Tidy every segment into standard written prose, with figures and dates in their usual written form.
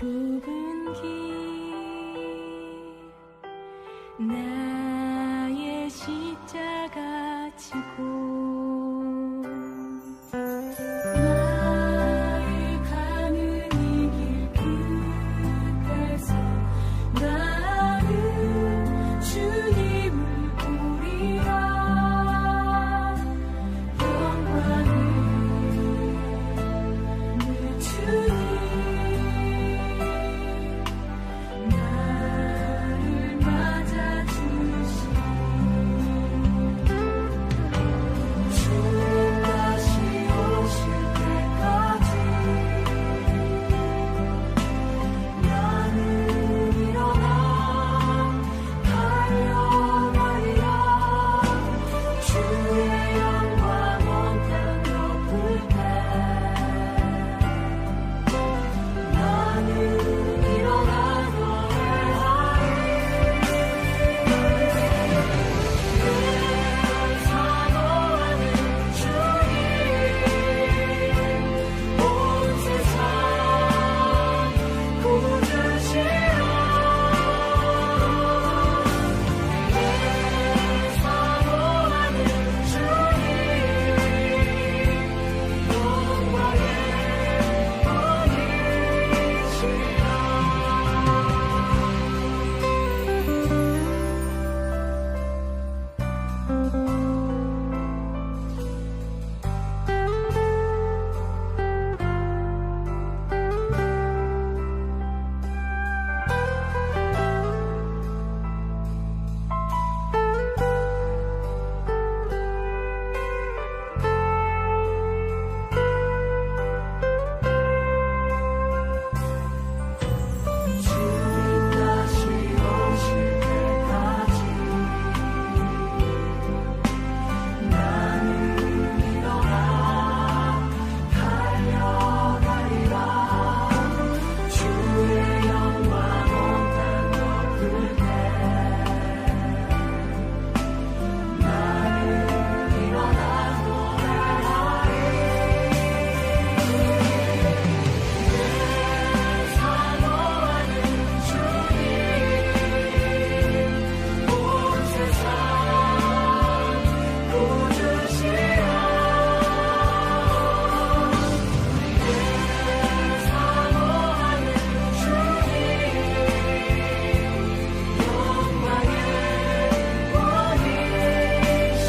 좁은 길 나의 십자가 지고 나의 가는 이 길 끝에서 나는 주님을 보리라. 영광을 내 주님 나를 맞아주시니 주님 다시 오실 때까지 나는 일어나 달려가리라. 주의 영광 온 땅 덮을 때 나는 일어나 노래하리. 내 사모하는 주님 온 세상 구주시라. 내 사모하는 주님 영광의 주님 다시 오실 때까지 나는 일어나 달려가리라. 주의 영광 온 땅 덮을 때 나는 일어나 노래하리. 내 사모하는 주님 온 세상 구주시라. 내 사모하는 주님 영광의 원이시라.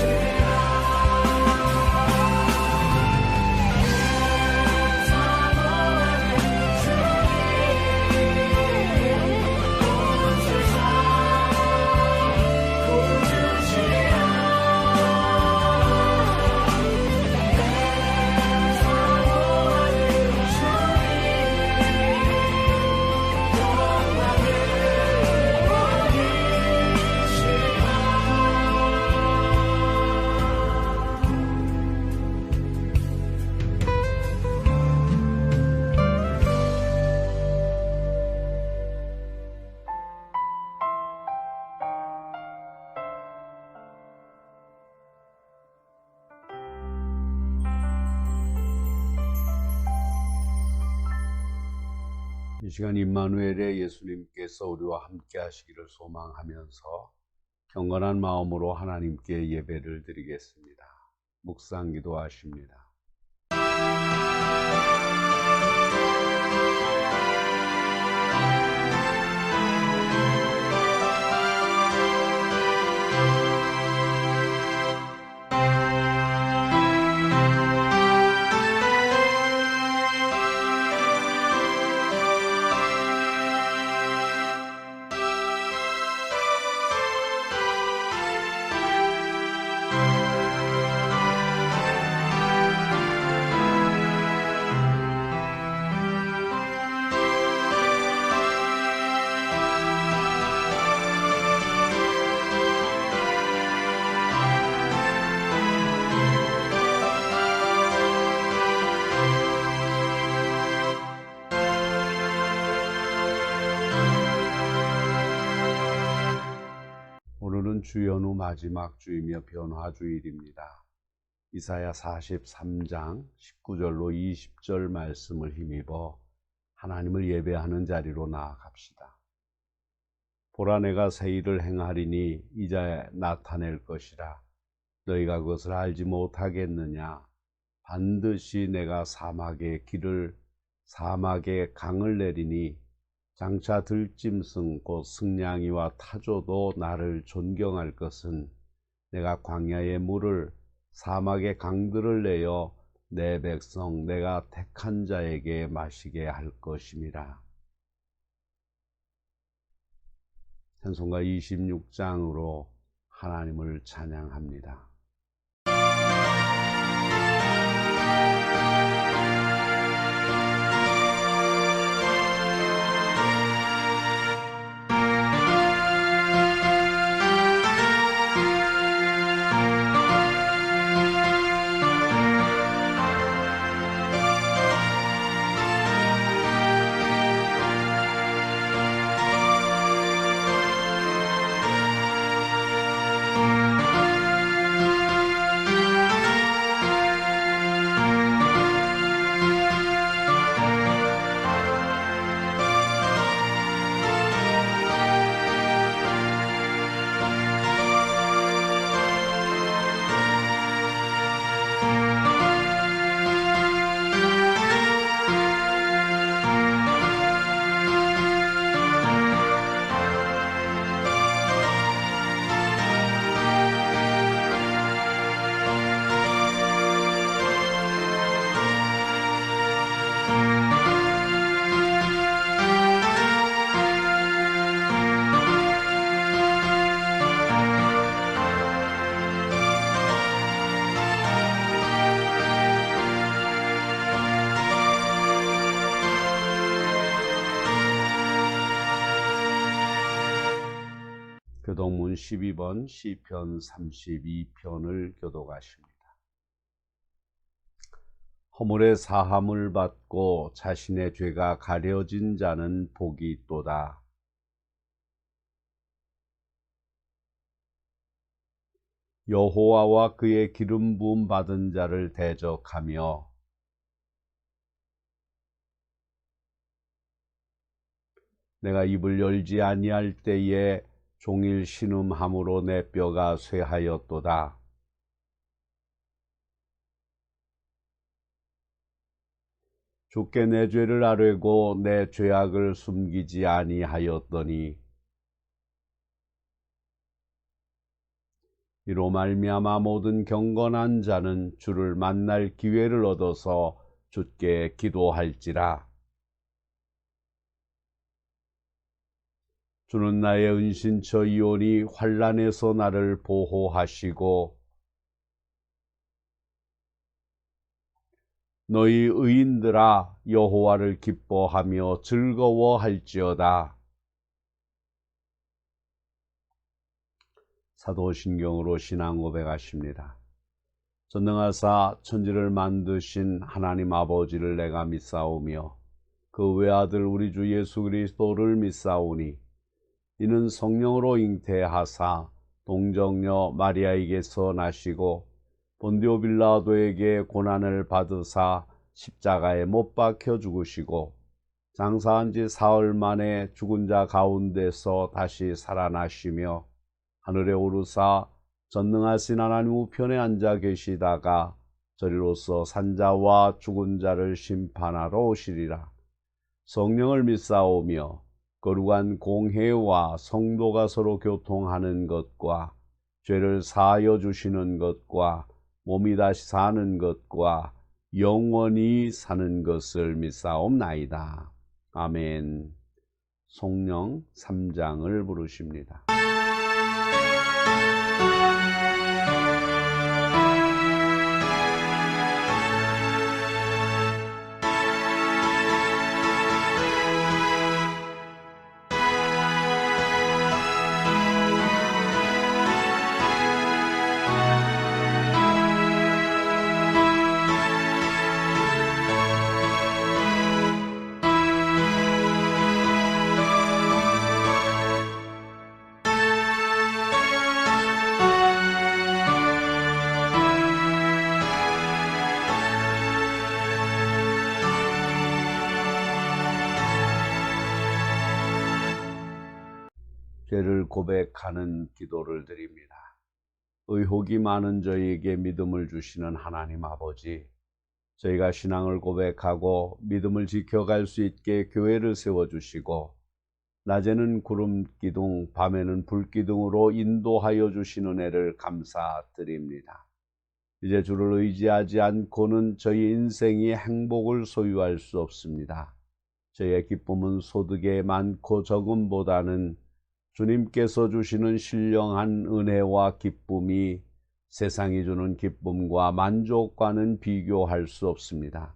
이 시간 임마누엘의 예수님께서 우리와 함께 하시기를 소망하면서 경건한 마음으로 하나님께 예배를 드리겠습니다. 묵상 기도하십니다. 오늘은 주연후 마지막 주이며 변화주일입니다. 이사야 43장 19절로 20절 말씀을 힘입어 하나님을 예배하는 자리로 나아갑시다. 보라, 내가 새 일을 행하리니 이제 나타낼 것이라. 너희가 그것을 알지 못하겠느냐? 반드시 내가 사막에 강을 내리니 장차 들짐승 곧 승냥이와 타조도 나를 존경할 것은 내가 광야의 물을 사막의 강들을 내어 내 백성 내가 택한 자에게 마시게 할 것임이라. 찬송가 26장으로 하나님을 찬양합니다. 교동문 12번 시편 32편을 교독하십니다. 허물의 사함을 받고 자신의 죄가 가려진 자는 복이 있도다. 여호와와 그의 기름 부음 받은 자를 대적하며 내가 입을 열지 아니할 때에 종일 신음함으로 내 뼈가 쇠하였도다. 주께 내 죄를 아뢰고 내 죄악을 숨기지 아니하였더니 이로 말미암아 모든 경건한 자는 주를 만날 기회를 얻어서 주께 기도할지라. 주는 나의 은신처이오니 환난에서 나를 보호하시고 너희 의인들아 여호와를 기뻐하며 즐거워할지어다. 사도신경으로 신앙 고백하십니다. 전능하사 천지를 만드신 하나님 아버지를 내가 믿사오며 그 외아들 우리 주 예수 그리스도를 믿사오니 이는 성령으로 잉태하사 동정녀 마리아에게서 나시고 본디오 빌라도에게 고난을 받으사 십자가에 못 박혀 죽으시고 장사한 지 사흘 만에 죽은 자 가운데서 다시 살아나시며 하늘에 오르사 전능하신 하나님 우편에 앉아 계시다가 저리로서 산자와 죽은 자를 심판하러 오시리라. 성령을 믿사오며 거룩한 공회와 성도가 서로 교통하는 것과 죄를 사하여 주시는 것과 몸이 다시 사는 것과 영원히 사는 것을 믿사옵나이다. 아멘. 성령 3장을 부르십니다. 죄를 고백하는 기도를 드립니다. 의혹이 많은 저희에게 믿음을 주시는 하나님 아버지, 저희가 신앙을 고백하고 믿음을 지켜갈 수 있게 교회를 세워주시고 낮에는 구름 기둥, 밤에는 불 기둥으로 인도하여 주신 은혜를 감사드립니다. 이제 주를 의지하지 않고는 저희 인생이 행복을 소유할 수 없습니다. 저희의 기쁨은 소득의 많고 적음보다는 주님께서 주시는 신령한 은혜와 기쁨이 세상이 주는 기쁨과 만족과는 비교할 수 없습니다.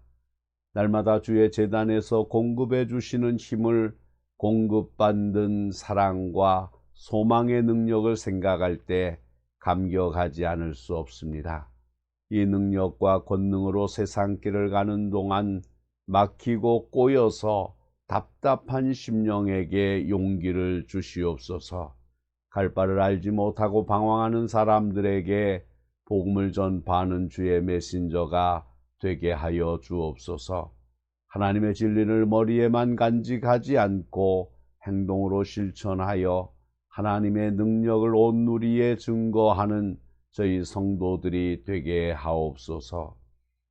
날마다 주의 제단에서 공급해 주시는 힘을 공급받는 사랑과 소망의 능력을 생각할 때 감격하지 않을 수 없습니다. 이 능력과 권능으로 세상길을 가는 동안 막히고 꼬여서 답답한 심령에게 용기를 주시옵소서. 갈 바를 알지 못하고 방황하는 사람들에게 복음을 전파하는 주의 메신저가 되게 하여 주옵소서. 하나님의 진리를 머리에만 간직하지 않고 행동으로 실천하여 하나님의 능력을 온 누리에 증거하는 저희 성도들이 되게 하옵소서.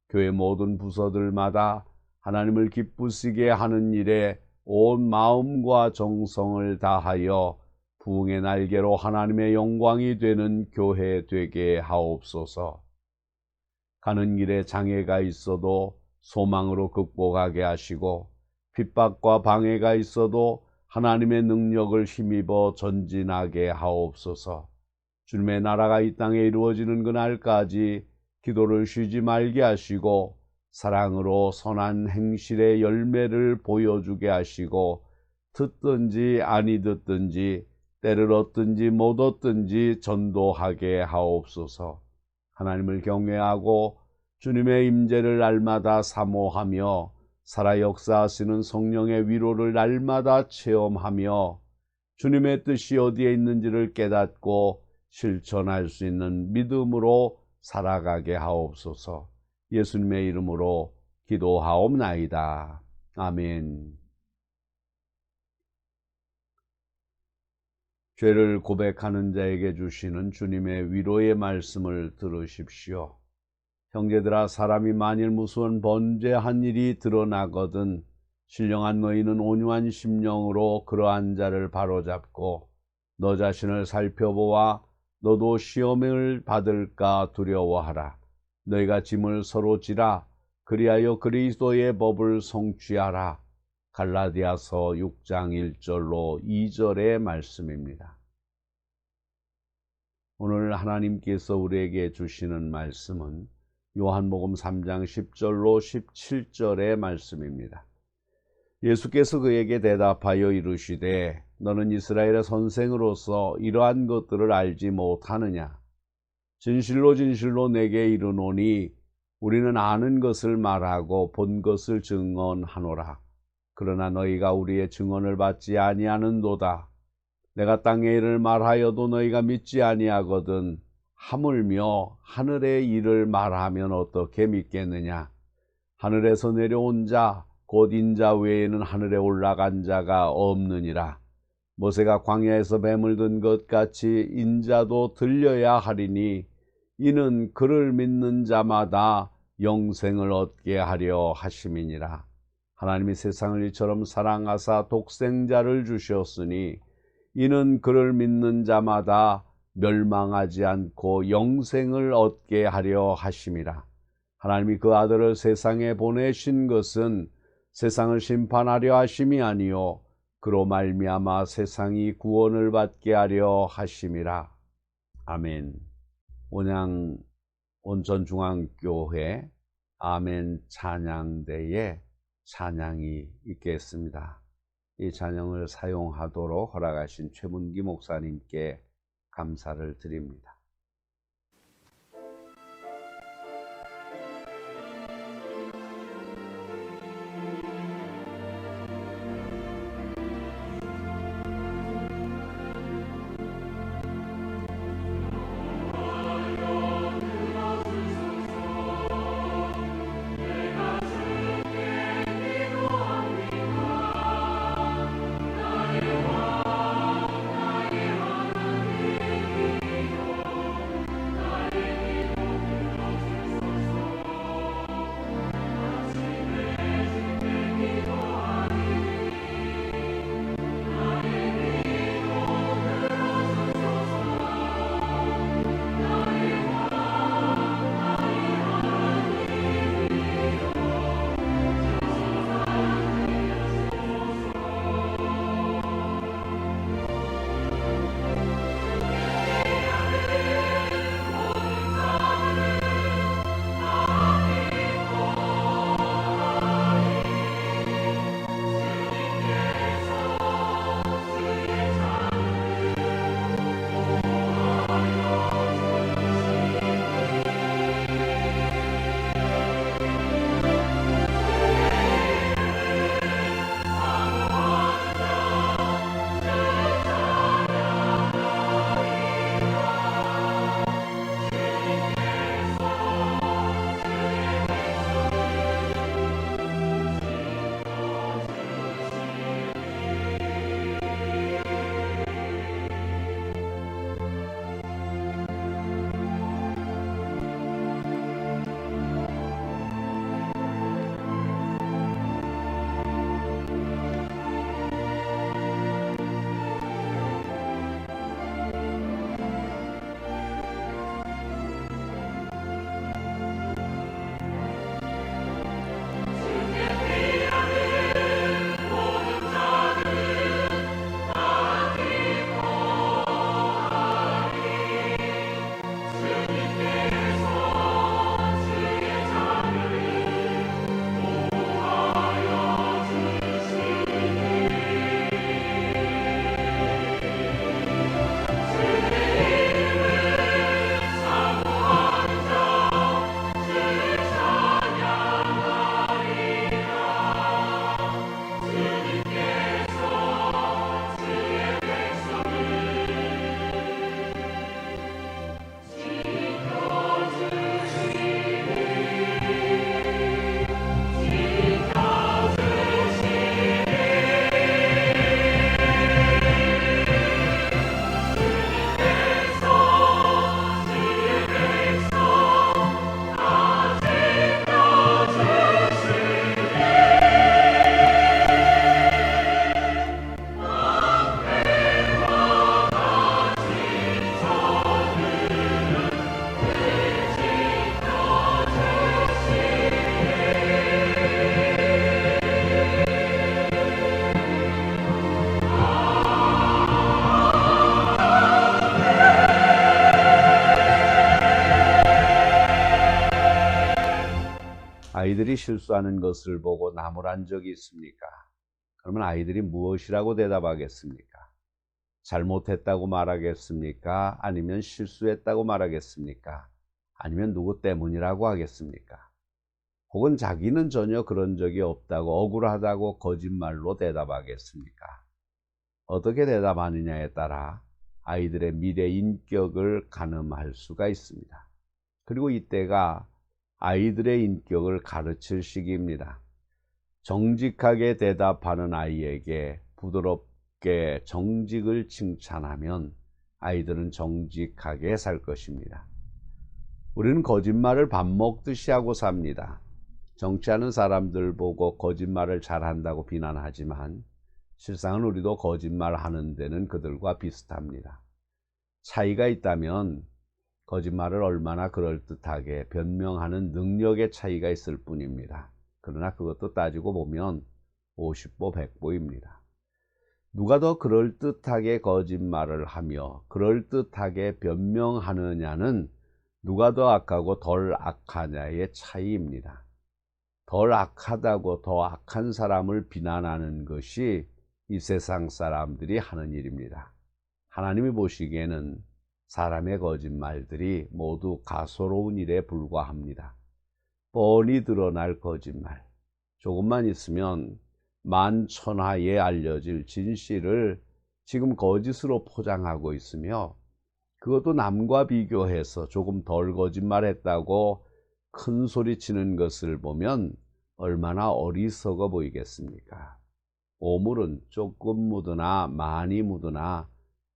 교회 모든 부서들마다 하나님을 기쁘시게 하는 일에 온 마음과 정성을 다하여 부흥의 날개로 하나님의 영광이 되는 교회 되게 하옵소서. 가는 길에 장애가 있어도 소망으로 극복하게 하시고 핍박과 방해가 있어도 하나님의 능력을 힘입어 전진하게 하옵소서. 주님의 나라가 이 땅에 이루어지는 그날까지 기도를 쉬지 말게 하시고 사랑으로 선한 행실의 열매를 보여주게 하시고 듣든지 아니 듣든지 때를 얻든지 못 얻든지 전도하게 하옵소서. 하나님을 경외하고 주님의 임재를 날마다 사모하며 살아 역사하시는 성령의 위로를 날마다 체험하며 주님의 뜻이 어디에 있는지를 깨닫고 실천할 수 있는 믿음으로 살아가게 하옵소서. 예수님의 이름으로 기도하옵나이다. 아멘. 죄를 고백하는 자에게 주시는 주님의 위로의 말씀을 들으십시오. 형제들아, 사람이 만일 무슨 번제한 일이 드러나거든 신령한 너희는 온유한 심령으로 그러한 자를 바로잡고 너 자신을 살펴보아 너도 시험을 받을까 두려워하라. 너희가 짐을 서로 지라. 그리하여 그리스도의 법을 성취하라. 갈라디아서 6장 1절로 2절의 말씀입니다. 오늘 하나님께서 우리에게 주시는 말씀은 요한복음 3장 10절로 17절의 말씀입니다. 예수께서 그에게 대답하여 이르시되 너는 이스라엘의 선생으로서 이러한 것들을 알지 못하느냐? 진실로 진실로 내게 이르노니 우리는 아는 것을 말하고 본 것을 증언하노라. 그러나 너희가 우리의 증언을 받지 아니하는도다. 내가 땅의 일을 말하여도 너희가 믿지 아니하거든 하물며 하늘의 일을 말하면 어떻게 믿겠느냐? 하늘에서 내려온 자 곧 인자 외에는 하늘에 올라간 자가 없느니라. 모세가 광야에서 뱀을 든 것 같이 인자도 들려야 하리니 이는 그를 믿는 자마다 영생을 얻게 하려 하심이니라. 하나님이 세상을 이처럼 사랑하사 독생자를 주셨으니 이는 그를 믿는 자마다 멸망하지 않고 영생을 얻게 하려 하심이라. 하나님이 그 아들을 세상에 보내신 것은 세상을 심판하려 하심이 아니요 그로 말미암아 세상이 구원을 받게 하려 하심이라. 아멘. 온양 온천중앙교회 아멘 찬양대에 찬양이 있겠습니다. 이 찬양을 사용하도록 허락하신 최문기 목사님께 감사를 드립니다. 아이들이 실수하는 것을 보고 나무란 적이 있습니까? 그러면 아이들이 무엇이라고 대답하겠습니까? 잘못했다고 말하겠습니까? 아니면 실수했다고 말하겠습니까? 아니면 누구 때문이라고 하겠습니까? 혹은 자기는 전혀 그런 적이 없다고 억울하다고 거짓말로 대답하겠습니까? 어떻게 대답하느냐에 따라 아이들의 미래 인격을 가늠할 수가 있습니다. 그리고 이때가 아이들의 인격을 가르칠 시기입니다. 정직하게 대답하는 아이에게 부드럽게 정직을 칭찬하면 아이들은 정직하게 살 것입니다. 우리는 거짓말을 밥 먹듯이 하고 삽니다. 정치하는 사람들 보고 거짓말을 잘한다고 비난하지만 실상은 우리도 거짓말하는 데는 그들과 비슷합니다. 차이가 있다면 거짓말을 얼마나 그럴듯하게 변명하는 능력의 차이가 있을 뿐입니다. 그러나 그것도 따지고 보면 50보 100보입니다. 누가 더 그럴듯하게 거짓말을 하며 그럴듯하게 변명하느냐는 누가 더 악하고 덜 악하냐의 차이입니다. 덜 악하다고 더 악한 사람을 비난하는 것이 이 세상 사람들이 하는 일입니다. 하나님이 보시기에는 사람의 거짓말들이 모두 가소로운 일에 불과합니다. 뻔히 드러날 거짓말, 조금만 있으면 만천하에 알려질 진실을 지금 거짓으로 포장하고 있으며 그것도 남과 비교해서 조금 덜 거짓말했다고 큰 소리 치는 것을 보면 얼마나 어리석어 보이겠습니까? 오물은 조금 묻으나 많이 묻으나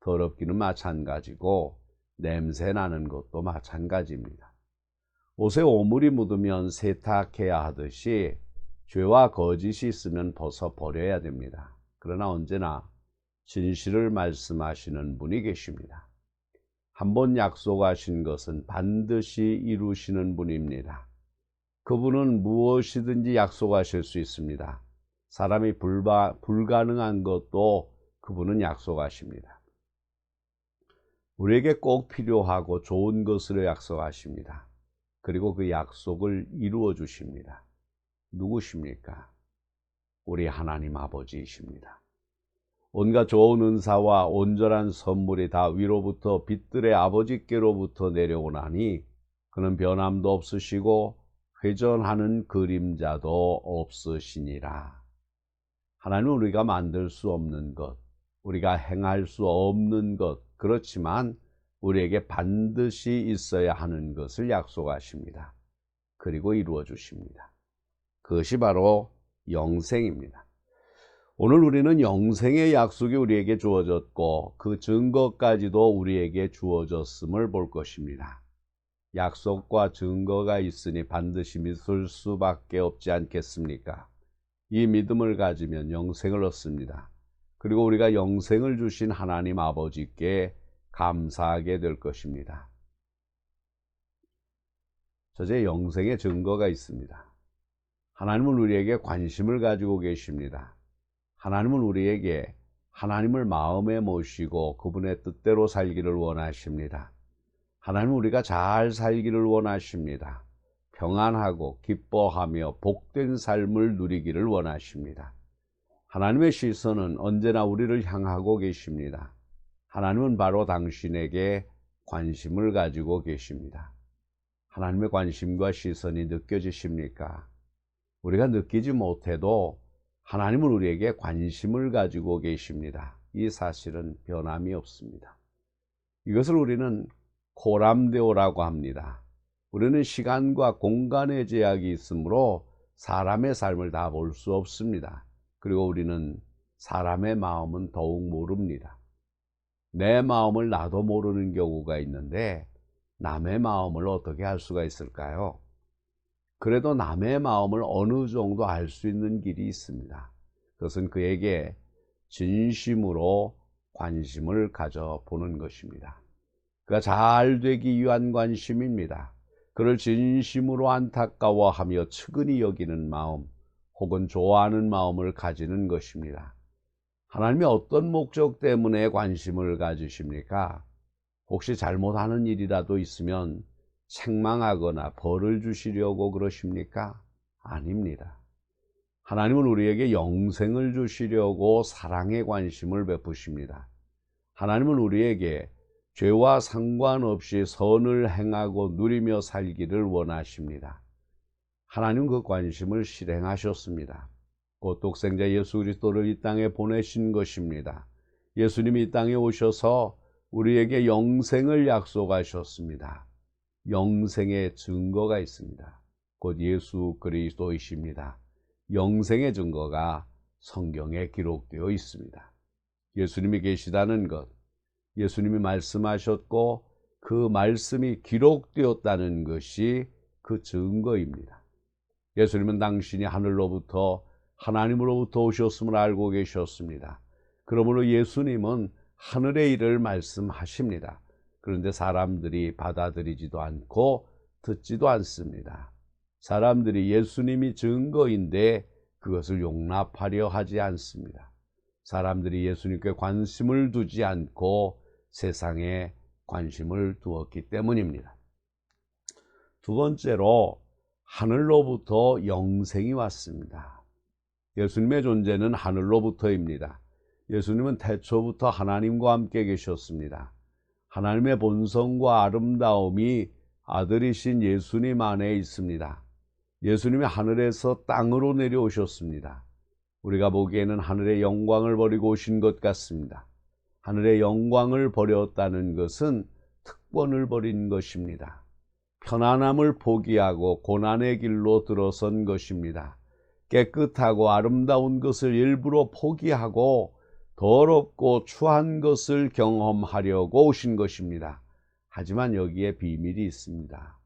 더럽기는 마찬가지고 냄새 나는 것도 마찬가지입니다. 옷에 오물이 묻으면 세탁해야 하듯이 죄와 거짓이 있으면 벗어버려야 됩니다. 그러나 언제나 진실을 말씀하시는 분이 계십니다. 한번 약속하신 것은 반드시 이루시는 분입니다. 그분은 무엇이든지 약속하실 수 있습니다. 사람이 불가능한 것도 그분은 약속하십니다. 우리에게 꼭 필요하고 좋은 것을 약속하십니다. 그리고 그 약속을 이루어 주십니다. 누구십니까? 우리 하나님 아버지이십니다. 온갖 좋은 은사와 온전한 선물이 다 위로부터 빛들의 아버지께로부터 내려오나니 그는 변함도 없으시고 회전하는 그림자도 없으시니라. 하나님은 우리가 만들 수 없는 것, 우리가 행할 수 없는 것, 그렇지만 우리에게 반드시 있어야 하는 것을 약속하십니다. 그리고 이루어 주십니다. 그것이 바로 영생입니다. 오늘 우리는 영생의 약속이 우리에게 주어졌고 그 증거까지도 우리에게 주어졌음을 볼 것입니다. 약속과 증거가 있으니 반드시 믿을 수밖에 없지 않겠습니까? 이 믿음을 가지면 영생을 얻습니다. 그리고 우리가 영생을 주신 하나님 아버지께 감사하게 될 것입니다. 저제 영생의 증거가 있습니다. 하나님은 우리에게 관심을 가지고 계십니다. 하나님은 우리에게 하나님을 마음에 모시고 그분의 뜻대로 살기를 원하십니다. 하나님은 우리가 잘 살기를 원하십니다. 평안하고 기뻐하며 복된 삶을 누리기를 원하십니다. 하나님의 시선은 언제나 우리를 향하고 계십니다. 하나님은 바로 당신에게 관심을 가지고 계십니다. 하나님의 관심과 시선이 느껴지십니까? 우리가 느끼지 못해도 하나님은 우리에게 관심을 가지고 계십니다. 이 사실은 변함이 없습니다. 이것을 우리는 코람데오라고 합니다. 우리는 시간과 공간의 제약이 있으므로 사람의 삶을 다 볼 수 없습니다. 그리고 우리는 사람의 마음은 더욱 모릅니다. 내 마음을 나도 모르는 경우가 있는데 남의 마음을 어떻게 알 수가 있을까요? 그래도 남의 마음을 어느 정도 알 수 있는 길이 있습니다. 그것은 그에게 진심으로 관심을 가져보는 것입니다. 그가 잘 되기 위한 관심입니다. 그를 진심으로 안타까워하며 측은히 여기는 마음 혹은 좋아하는 마음을 가지는 것입니다. 하나님이 어떤 목적 때문에 관심을 가지십니까? 혹시 잘못하는 일이라도 있으면 책망하거나 벌을 주시려고 그러십니까? 아닙니다. 하나님은 우리에게 영생을 주시려고 사랑의 관심을 베푸십니다. 하나님은 우리에게 죄와 상관없이 선을 행하고 누리며 살기를 원하십니다. 하나님은 그 관심을 실행하셨습니다. 곧 독생자 예수 그리스도를 이 땅에 보내신 것입니다. 예수님이 이 땅에 오셔서 우리에게 영생을 약속하셨습니다. 영생의 증거가 있습니다. 곧 예수 그리스도이십니다. 영생의 증거가 성경에 기록되어 있습니다. 예수님이 계시다는 것, 예수님이 말씀하셨고 그 말씀이 기록되었다는 것이 그 증거입니다. 예수님은 당신이 하늘로부터 하나님으로부터 오셨음을 알고 계셨습니다. 그러므로 예수님은 하늘의 일을 말씀하십니다. 그런데 사람들이 받아들이지도 않고 듣지도 않습니다. 사람들이 예수님이 증거인데 그것을 용납하려 하지 않습니다. 사람들이 예수님께 관심을 두지 않고 세상에 관심을 두었기 때문입니다. 두 번째로 하늘로부터 영생이 왔습니다. 예수님의 존재는 하늘로부터입니다. 예수님은 태초부터 하나님과 함께 계셨습니다. 하나님의 본성과 아름다움이 아들이신 예수님 안에 있습니다. 예수님이 하늘에서 땅으로 내려오셨습니다. 우리가 보기에는 하늘의 영광을 버리고 오신 것 같습니다. 하늘의 영광을 버렸다는 것은 특권을 버린 것입니다. 편안함을 포기하고 고난의 길로 들어선 것입니다. 깨끗하고 아름다운 것을 일부러 포기하고 더럽고 추한 것을 경험하려고 오신 것입니다. 하지만 여기에 비밀이 있습니다.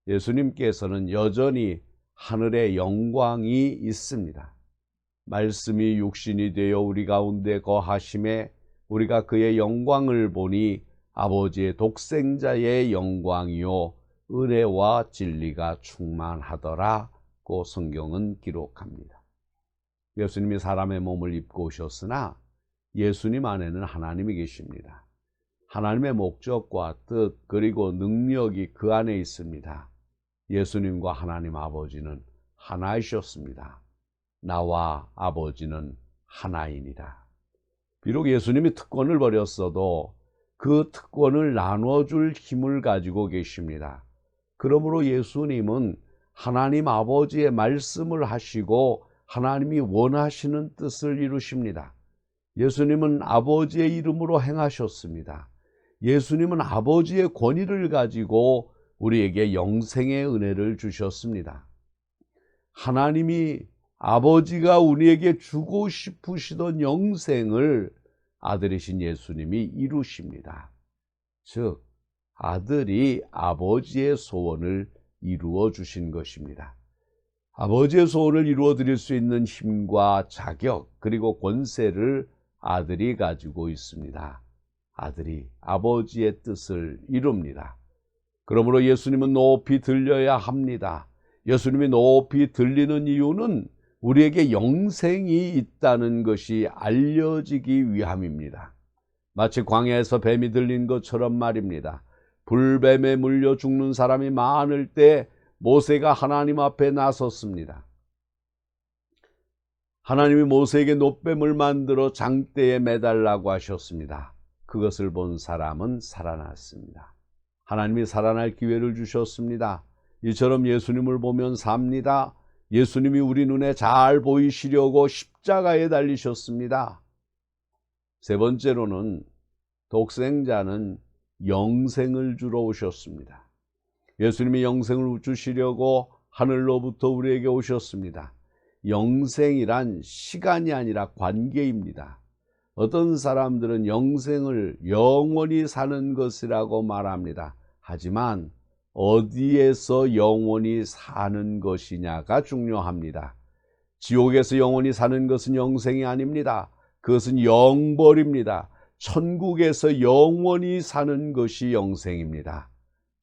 예수님께서는 여전히 하늘의 영광이 있습니다. 말씀이 육신이 되어 우리 가운데 거하심에 우리가 그의 영광을 보니 아버지의 독생자의 영광이요 은혜와 진리가 충만하더라고 성경은 기록합니다. 예수님이 사람의 몸을 입고 오셨으나 예수님 안에는 하나님이 계십니다. 하나님의 목적과 뜻 그리고 능력이 그 안에 있습니다. 예수님과 하나님 아버지는 하나이셨습니다. 나와 아버지는 하나이니라. 비록 예수님이 특권을 버렸어도 그 특권을 나눠줄 힘을 가지고 계십니다. 그러므로 예수님은 하나님 아버지의 말씀을 하시고 하나님이 원하시는 뜻을 이루십니다. 예수님은 아버지의 이름으로 행하셨습니다. 예수님은 아버지의 권위를 가지고 우리에게 영생의 은혜를 주셨습니다. 하나님이 아버지가 우리에게 주고 싶으시던 영생을 아들이신 예수님이 이루십니다. 즉 아들이 아버지의 소원을 이루어 주신 것입니다. 아버지의 소원을 이루어 드릴 수 있는 힘과 자격 그리고 권세를 아들이 가지고 있습니다. 아들이 아버지의 뜻을 이룹니다. 그러므로 예수님은 높이 들려야 합니다. 예수님이 높이 들리는 이유는 우리에게 영생이 있다는 것이 알려지기 위함입니다. 마치 광야에서 뱀이 들린 것처럼 말입니다. 불뱀에 물려 죽는 사람이 많을 때 모세가 하나님 앞에 나섰습니다. 하나님이 모세에게 놋뱀을 만들어 장대에 매달라고 하셨습니다. 그것을 본 사람은 살아났습니다. 하나님이 살아날 기회를 주셨습니다. 이처럼 예수님을 보면 삽니다. 예수님이 우리 눈에 잘 보이시려고 십자가에 달리셨습니다. 세 번째로는 독생자는 영생을 주러 오셨습니다. 예수님이 영생을 주시려고 하늘로부터 우리에게 오셨습니다. 영생이란 시간이 아니라 관계입니다. 어떤 사람들은 영생을 영원히 사는 것이라고 말합니다. 하지만 어디에서 영원히 사는 것이냐가 중요합니다. 지옥에서 영원히 사는 것은 영생이 아닙니다. 그것은 영벌입니다. 천국에서 영원히 사는 것이 영생입니다.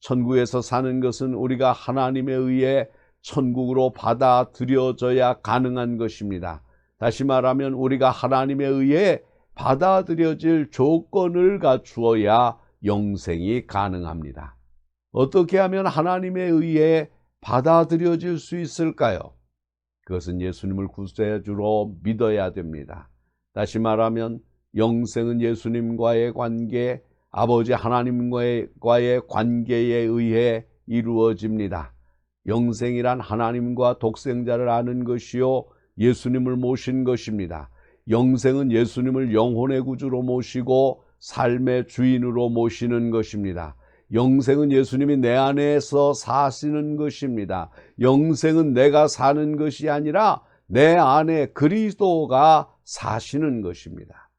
천국에서 사는 것은 우리가 하나님에 의해 천국으로 받아들여져야 가능한 것입니다. 다시 말하면 우리가 하나님에 의해 받아들여질 조건을 갖추어야 영생이 가능합니다. 어떻게 하면 하나님에 의해 받아들여질 수 있을까요? 그것은 예수님을 구세주로 믿어야 됩니다. 다시 말하면 영생은 예수님과의 관계, 아버지 하나님과의 관계에 의해 이루어집니다. 영생이란 하나님과 독생자를 아는 것이요 예수님을 모신 것입니다. 영생은 예수님을 영혼의 구주로 모시고 삶의 주인으로 모시는 것입니다. 영생은 예수님이 내 안에서 사시는 것입니다. 영생은 내가 사는 것이 아니라 내 안에 그리스도가 사시는 것입니다.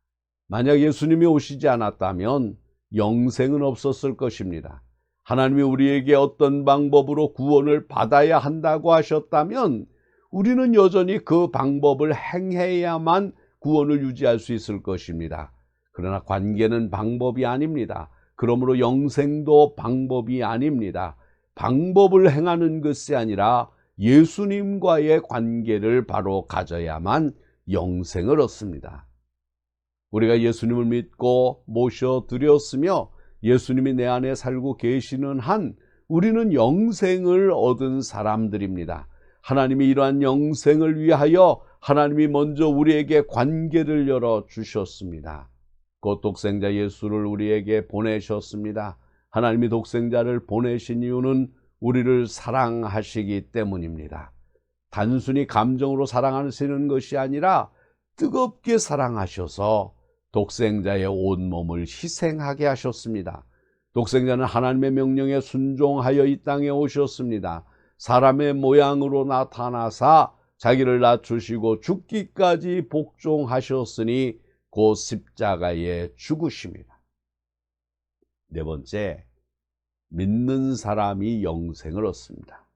만약 예수님이 오시지 않았다면 영생은 없었을 것입니다. 하나님이 우리에게 어떤 방법으로 구원을 받아야 한다고 하셨다면 우리는 여전히 그 방법을 행해야만 구원을 유지할 수 있을 것입니다. 그러나 관계는 방법이 아닙니다. 그러므로 영생도 방법이 아닙니다. 방법을 행하는 것이 아니라 예수님과의 관계를 바로 가져야만 영생을 얻습니다. 우리가 예수님을 믿고 모셔드렸으며 예수님이 내 안에 살고 계시는 한 우리는 영생을 얻은 사람들입니다. 하나님이 이러한 영생을 위하여 하나님이 먼저 우리에게 관계를 열어주셨습니다. 곧 독생자 예수를 우리에게 보내셨습니다. 하나님이 독생자를 보내신 이유는 우리를 사랑하시기 때문입니다. 단순히 감정으로 사랑하시는 것이 아니라 뜨겁게 사랑하셔서 독생자의 온몸을 희생하게 하셨습니다. 독생자는 하나님의 명령에 순종하여 이 땅에 오셨습니다. 사람의 모양으로 나타나사 자기를 낮추시고 죽기까지 복종하셨으니 곧 십자가에 죽으십니다. 네 번째, 믿는 사람이 영생을 얻습니다.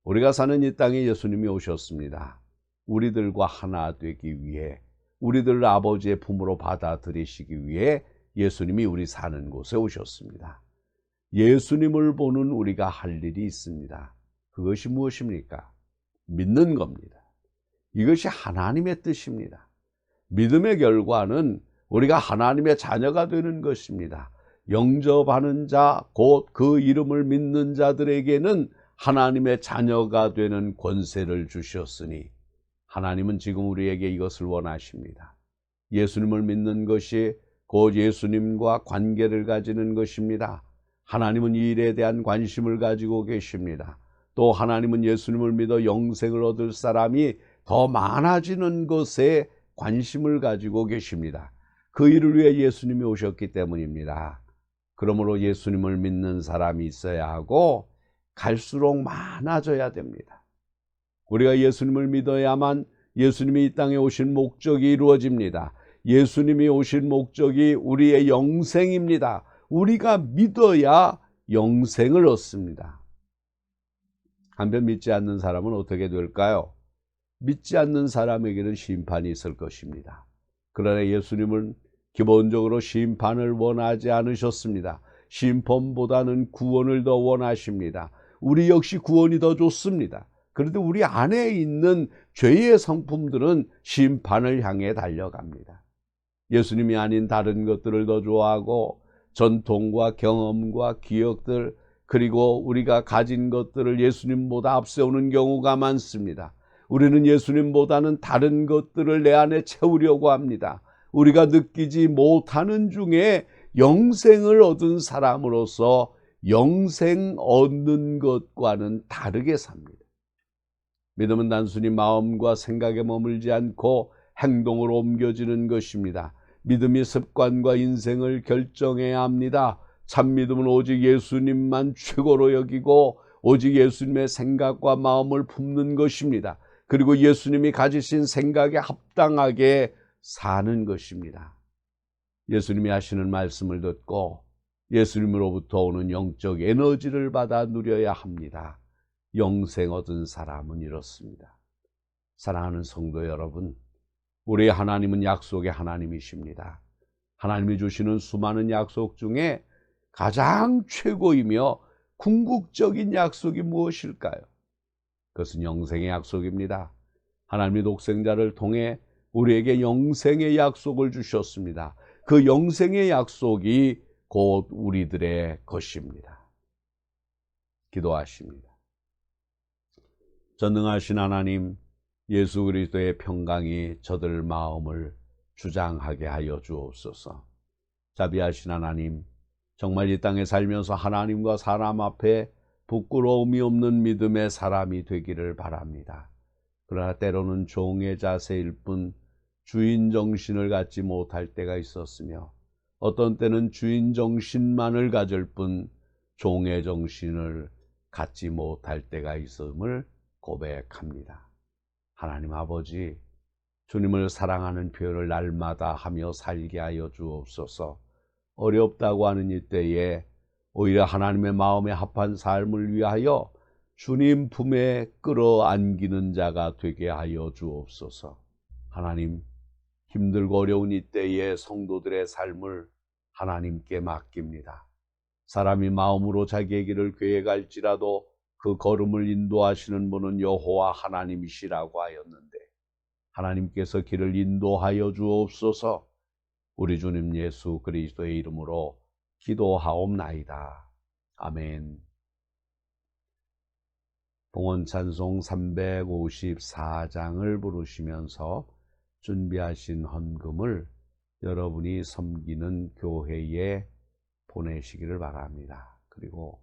우리가 사는 이 땅에 예수님이 오셨습니다. 우리들과 하나 되기 위해, 우리들을 아버지의 품으로 받아들이시기 위해 예수님이 우리 사는 곳에 오셨습니다. 예수님을 보는 우리가 할 일이 있습니다. 그것이 무엇입니까? 믿는 겁니다. 이것이 하나님의 뜻입니다. 믿음의 결과는 우리가 하나님의 자녀가 되는 것입니다. 영접하는 자, 곧 그 이름을 믿는 자들에게는 하나님의 자녀가 되는 권세를 주셨으니 하나님은 지금 우리에게 이것을 원하십니다. 예수님을 믿는 것이 곧 예수님과 관계를 가지는 것입니다. 하나님은 이 일에 대한 관심을 가지고 계십니다. 또 하나님은 예수님을 믿어 영생을 얻을 사람이 더 많아지는 것에 관심을 가지고 계십니다. 그 일을 위해 예수님이 오셨기 때문입니다. 그러므로 예수님을 믿는 사람이 있어야 하고 갈수록 많아져야 됩니다. 우리가 예수님을 믿어야만 예수님이 이 땅에 오신 목적이 이루어집니다. 예수님이 오신 목적이 우리의 영생입니다. 우리가 믿어야 영생을 얻습니다. 한편 믿지 않는 사람은 어떻게 될까요? 믿지 않는 사람에게는 심판이 있을 것입니다. 그러나 예수님은 기본적으로 심판을 원하지 않으셨습니다. 심판보다는 구원을 더 원하십니다. 우리 역시 구원이 더 좋습니다. 그런데 우리 안에 있는 죄의 성품들은 심판을 향해 달려갑니다. 예수님이 아닌 다른 것들을 더 좋아하고 전통과 경험과 기억들, 그리고 우리가 가진 것들을 예수님보다 앞세우는 경우가 많습니다. 우리는 예수님보다는 다른 것들을 내 안에 채우려고 합니다. 우리가 느끼지 못하는 중에 영생을 얻은 사람으로서 영생 얻는 것과는 다르게 삽니다. 믿음은 단순히 마음과 생각에 머물지 않고 행동으로 옮겨지는 것입니다. 믿음이 습관과 인생을 결정해야 합니다. 참 믿음은 오직 예수님만 최고로 여기고 오직 예수님의 생각과 마음을 품는 것입니다. 그리고 예수님이 가지신 생각에 합당하게 사는 것입니다. 예수님이 하시는 말씀을 듣고 예수님으로부터 오는 영적 에너지를 받아 누려야 합니다. 영생 얻은 사람은 이렇습니다. 사랑하는 성도 여러분, 우리 하나님은 약속의 하나님이십니다. 하나님이 주시는 수많은 약속 중에 가장 최고이며 궁극적인 약속이 무엇일까요? 그것은 영생의 약속입니다. 하나님이 독생자를 통해 우리에게 영생의 약속을 주셨습니다. 그 영생의 약속이 곧 우리들의 것입니다. 기도하십니다. 전능하신 하나님, 예수 그리스도의 평강이 저들 마음을 주장하게 하여 주옵소서. 자비하신 하나님, 정말 이 땅에 살면서 하나님과 사람 앞에 부끄러움이 없는 믿음의 사람이 되기를 바랍니다. 그러나 때로는 종의 자세일 뿐 주인 정신을 갖지 못할 때가 있었으며, 어떤 때는 주인 정신만을 가질 뿐 종의 정신을 갖지 못할 때가 있음을 고백합니다. 하나님 아버지, 주님을 사랑하는 표현을 날마다 하며 살게 하여 주옵소서. 어렵다고 하는 이때에 오히려 하나님의 마음에 합한 삶을 위하여 주님 품에 끌어안기는 자가 되게 하여 주옵소서. 하나님, 힘들고 어려운 이때에 성도들의 삶을 하나님께 맡깁니다. 사람이 마음으로 자기의 길을 계획할지라도 그 걸음을 인도하시는 분은 여호와 하나님이시라고 하였는데, 하나님께서 길을 인도하여 주옵소서. 우리 주님 예수 그리스도의 이름으로 기도하옵나이다. 아멘. 봉헌 찬송 354장을 부르시면서 준비하신 헌금을 여러분이 섬기는 교회에 보내시기를 바랍니다. 그리고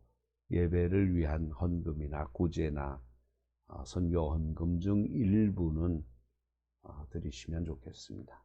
예배를 위한 헌금이나 구제나 선교 헌금 중 일부는 드리시면 좋겠습니다.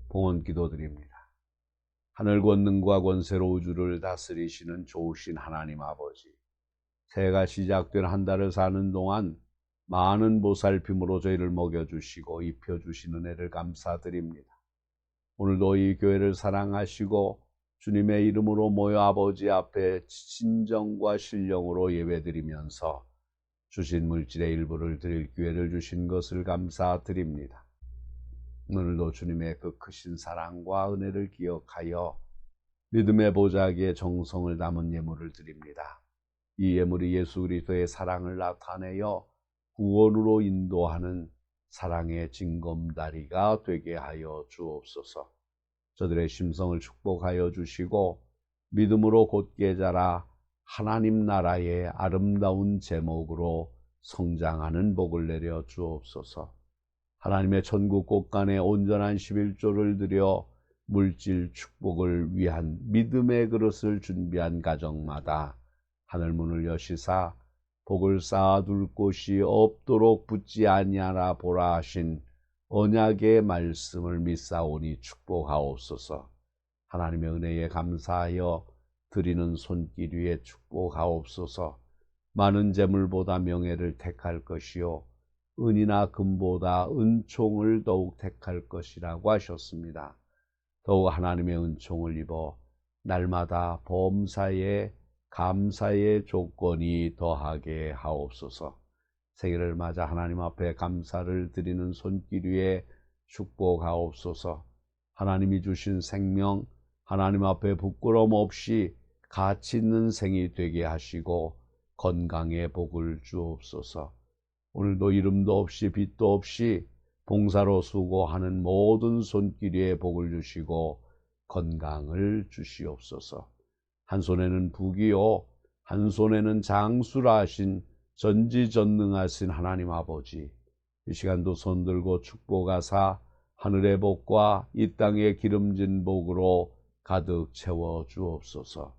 봉헌 기도드립니다. 하늘 권능과 권세로 우주를 다스리시는 좋으신 하나님 아버지, 새해가 시작된 한 달을 사는 동안 많은 보살핌으로 저희를 먹여주시고 입혀주시는 은혜를 감사드립니다. 오늘도 이 교회를 사랑하시고 주님의 이름으로 모여 아버지 앞에 진정과 신령으로 예배드리면서 주신 물질의 일부를 드릴 기회를 주신 것을 감사드립니다. 오늘도 주님의 그 크신 사랑과 은혜를 기억하여 믿음의 보자기에 정성을 담은 예물을 드립니다. 이 예물이 예수 그리스도의 사랑을 나타내어 구원으로 인도하는 사랑의 징검다리가 되게 하여 주옵소서. 저들의 심성을 축복하여 주시고 믿음으로 곧게 자라 하나님 나라의 아름다운 제목으로 성장하는 복을 내려 주옵소서. 하나님의 천국 곳간에 온전한 11조를 드려 물질 축복을 위한 믿음의 그릇을 준비한 가정마다 하늘문을 여시사 복을 쌓아둘 곳이 없도록 붙지 아니하라 보라 하신 언약의 말씀을 믿사오니 축복하옵소서. 하나님의 은혜에 감사하여 드리는 손길 위에 축복하옵소서. 많은 재물보다 명예를 택할 것이요 은이나 금보다 은총을 더욱 택할 것이라고 하셨습니다. 더욱 하나님의 은총을 입어 날마다 범사에 감사의 조건이 더하게 하옵소서. 생일을 맞아 하나님 앞에 감사를 드리는 손길 위에 축복하옵소서. 하나님이 주신 생명, 하나님 앞에 부끄럼 없이 가치 있는 생이 되게 하시고 건강의 복을 주옵소서. 오늘도 이름도 없이 빚도 없이 봉사로 수고하는 모든 손길 위에 복을 주시고 건강을 주시옵소서. 한 손에는 북이요 한 손에는 장수라 하신 전지전능하신 하나님 아버지, 이 시간도 손들고 축복하사 하늘의 복과 이 땅의 기름진 복으로 가득 채워 주옵소서.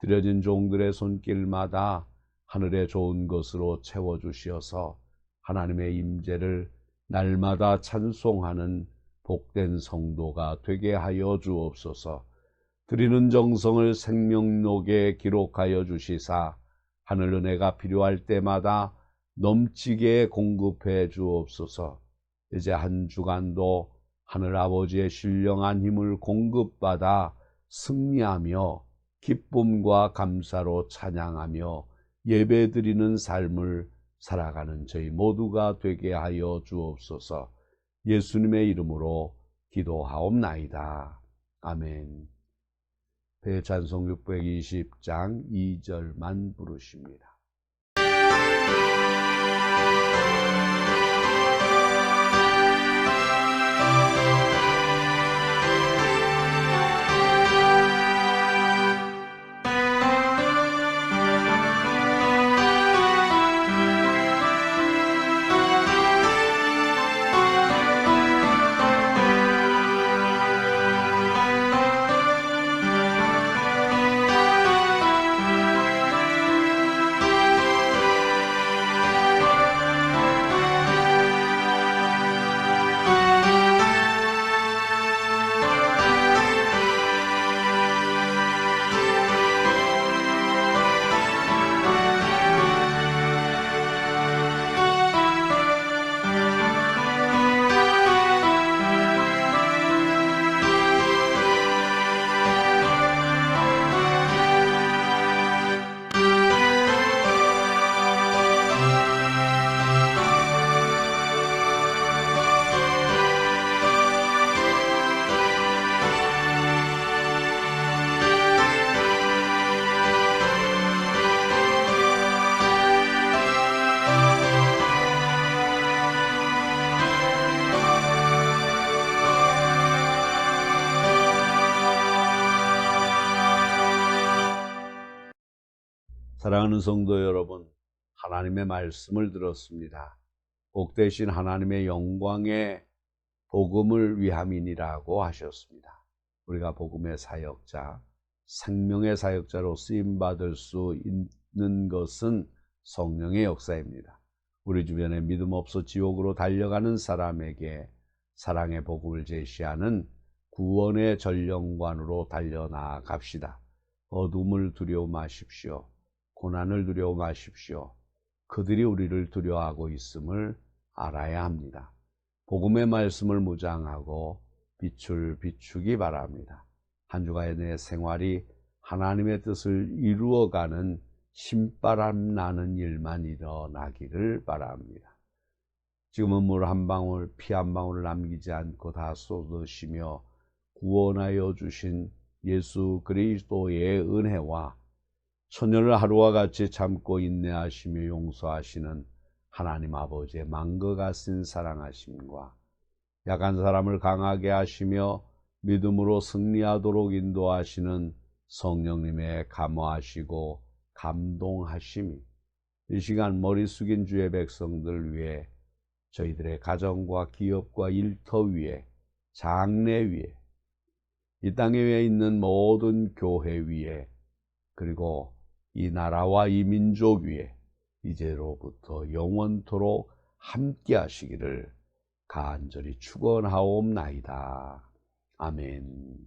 드려진 종들의 손길마다 하늘의 좋은 것으로 채워 주시어서 하나님의 임재를 날마다 찬송하는 복된 성도가 되게 하여 주옵소서. 드리는 정성을 생명록에 기록하여 주시사 하늘 은혜가 필요할 때마다 넘치게 공급해 주옵소서. 이제 한 주간도 하늘 아버지의 신령한 힘을 공급받아 승리하며 기쁨과 감사로 찬양하며 예배드리는 삶을 살아가는 저희 모두가 되게 하여 주옵소서. 예수님의 이름으로 기도하옵나이다. 아멘. 대찬송 620장 2절만 부르십니다. 사랑하는 성도 여러분, 하나님의 말씀을 들었습니다. 복되신 하나님의 영광의 복음을 위함이니라고 하셨습니다. 우리가 복음의 사역자, 생명의 사역자로 쓰임받을 수 있는 것은 성령의 역사입니다. 우리 주변에 믿음 없어 지옥으로 달려가는 사람에게 사랑의 복음을 제시하는 구원의 전령관으로 달려나갑시다. 어둠을 두려워 마십시오. 고난을 두려워 마십시오. 그들이 우리를 두려워하고 있음을 알아야 합니다. 복음의 말씀을 무장하고 빛을 비추기 바랍니다. 한 주간의 내 생활이 하나님의 뜻을 이루어가는 신바람 나는 일만 일어나기를 바랍니다. 지금은 물 한 방울, 피 한 방울을 남기지 않고 다 쏟으시며 구원하여 주신 예수 그리스도의 은혜와 천년을 하루와 같이 참고 인내하시며 용서하시는 하나님 아버지의 망과 같은 사랑하심과 약한 사람을 강하게 하시며 믿음으로 승리하도록 인도하시는 성령님의 감화하시고 감동하심이 이 시간 머리 숙인 주의 백성들 위해 저희들의 가정과 기업과 일터 위에 장래 위에 이 땅에 위에 있는 모든 교회 위에 그리고 이 나라와 이 민족 위에 이제로부터 영원토록 함께 하시기를 간절히 축원하옵나이다. 아멘.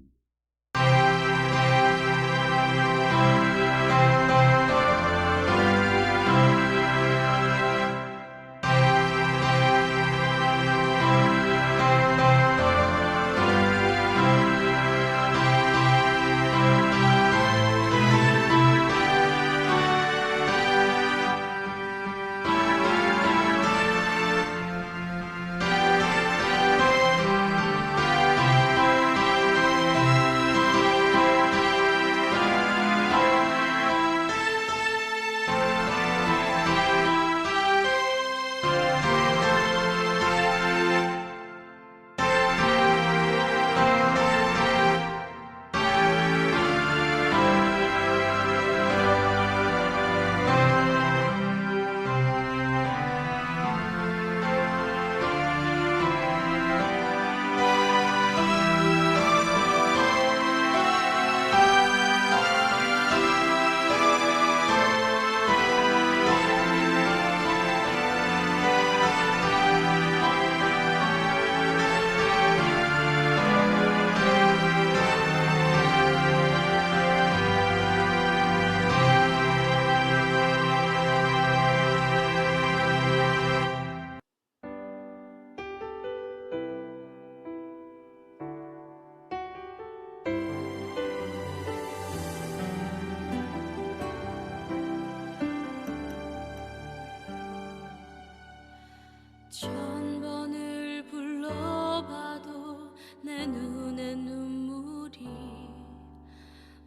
천 번을 불러봐도 내 눈에 눈물이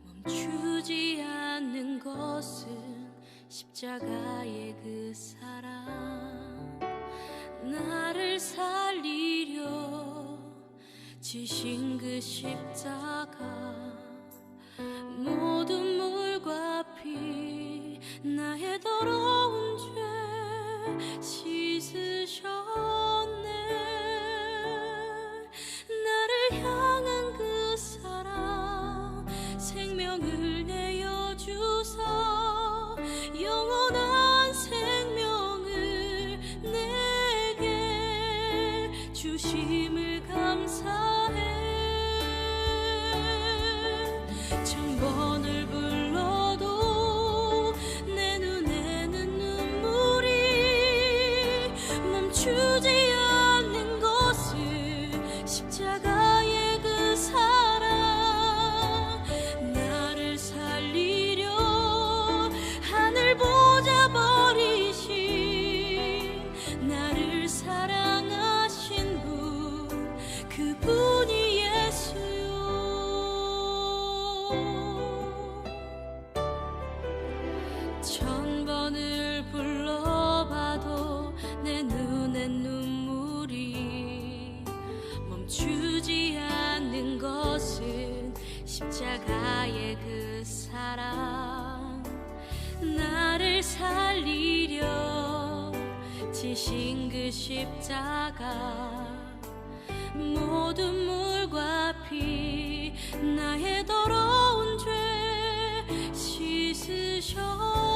멈추지 않는 것은 십자가의 그 사랑 나를 살리려 지신 그 십자가 모든 물과 피 나의 더러운 죄 씻으셨네. 나를 향한 그 사랑 생명을 내어주사 영원한 생명을 내게 주심을 감사해. 천 번을 불러도 내 눈에는 눈물이 멈추지 않는 것은 십자가의 그 사랑 나를 살리려 하늘 보좌 버리신 나를 사랑하신 분 그분이 예수요. 천 번을 불러봐도 내 눈엔 눈물이 멈추지 않는 것은 십자가의 그 사랑 나를 살리려 지신 그 십자가 모든 물과 피 나의 더러운 죄 씻으셨네.